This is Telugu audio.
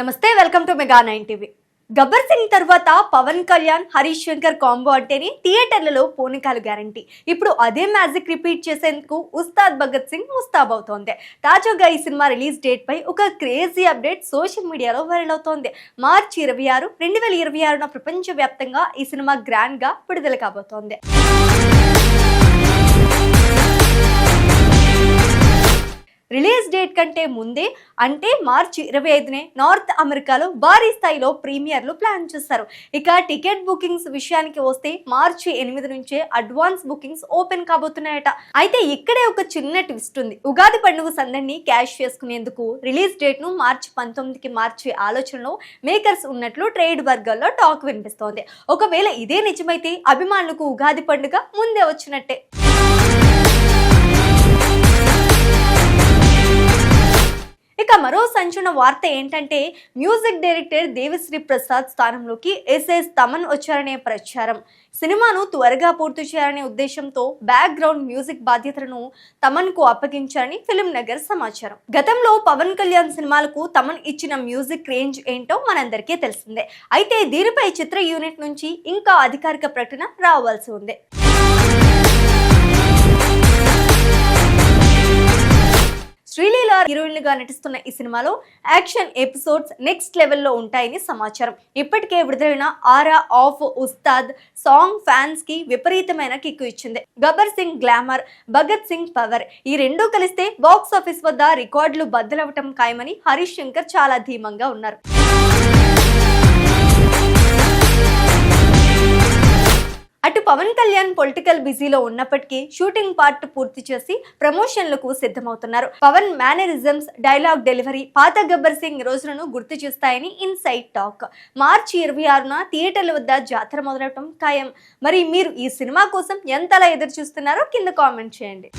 నమస్తే, welcome to mega 9 TV. Gabbar Singh తర్వాత పవన్ కళ్యాణ్, హరీష్ శంకర్ కాంబో అంటేనే థియేటర్లలో పూనకాలు గ్యారంటీ. ఇప్పుడు అదే మ్యాజిక్ రిపీట్ చేసేందుకు ఉస్తాద్ భగత్ సింగ్ ముస్తాబ్ అవుతోంది. తాజాగా ఈ సినిమా రిలీజ్ డేట్ పై ఒక క్రేజీ అప్డేట్ సోషల్ మీడియాలో వైరల్ అవుతోంది. మార్చి 26, 2026న ప్రపంచ వ్యాప్తంగా ఈ సినిమా గ్రాండ్ గా విడుదల కాబోతోంది. రిలీజ్ డేట్ కంటే ముందే అంటే మార్చి 25నే నార్త్ అమెరికాలో భారీ స్థాయిలో ప్రీమియర్లు ప్లాన్ చేశారు. ఇక టికెట్ బుకింగ్స్ విషయానికి వస్తే మార్చి 8 నుంచే అడ్వాన్స్ బుకింగ్స్ ఓపెన్ కాబోతున్నాయట. అయితే ఇక్కడే ఒక చిన్న ట్విస్ట్ ఉంది. ఉగాది పండుగ సందడిని క్యాష్ చేసుకునేందుకు రిలీజ్ డేట్ ను మార్చి 19కి మార్చే ఆలోచనలో మేకర్స్ ఉన్నట్లు ట్రేడ్ వర్గాల్లో టాక్ వినిపిస్తోంది. ఒకవేళ ఇదే నిజమైతే అభిమానులకు ఉగాది పండుగ ముందే వచ్చినట్టే. ఇక మరో సంచలన వార్త ఏంటంటే మ్యూజిక్ డైరెక్టర్ దేవిశ్రీ ప్రసాద్ స్థానంలోకి ఎస్ఎస్ తమన్ వచ్చారనే ప్రచారం. సినిమాను త్వరగా పూర్తి చేయాలనే ఉద్దేశంతో బ్యాక్గ్రౌండ్ మ్యూజిక్ బాధ్యతలను తమన్ కు అప్పగించారని ఫిల్మ్ నగర్ సమాచారం. గతంలో పవన్ కళ్యాణ్ సినిమాలకు తమన్ ఇచ్చిన మ్యూజిక్ రేంజ్ ఏంటో మనందరికీ తెలిసిందే. అయితే దీనిపై చిత్ర యూనిట్ నుంచి ఇంకా అధికారిక ప్రకటన రావాల్సి ఉంది. శ్రీలీల హీరోయిన్లుగా నటిస్తున్న ఈ సినిమాలో యాక్షన్ ఎపిసోడ్స్ నెక్స్ట్ లెవెల్లో ఉంటాయని సమాచారం. ఇప్పటికే విడుదలైన ఆరా ఆఫ్ ఉస్తాద్ సాంగ్ ఫ్యాన్స్ కి విపరీతమైన కిక్కు ఇచ్చింది. గబ్బర్ సింగ్ గ్లామర్, భగత్ సింగ్ పవర్ ఈ రెండూ కలిస్తే బాక్స్ ఆఫీస్ వద్ద రికార్డులు బద్దలవటం ఖాయమని హరీష్ శంకర్ చాలా ధీమంగా ఉన్నారు. అటు పవన్ కళ్యాణ్ పొలిటికల్ బిజీలో ఉన్నప్పటికీ షూటింగ్ పార్ట్ పూర్తి చేసి ప్రమోషన్లకు సిద్ధమవుతున్నారు. పవన్ మేనరిజమ్స్, డైలాగ్ డెలివరీ పాత గబ్బర్ సింగ్ రోజులను గుర్తు చేస్తాయని ఇన్సైడ్ టాక్. మార్చి 26న థియేటర్ల వద్ద జాతర మొదలవటం ఖాయం. మరి మీరు ఈ సినిమా కోసం ఎంతలా ఎదురు చూస్తున్నారో కింద కామెంట్ చేయండి.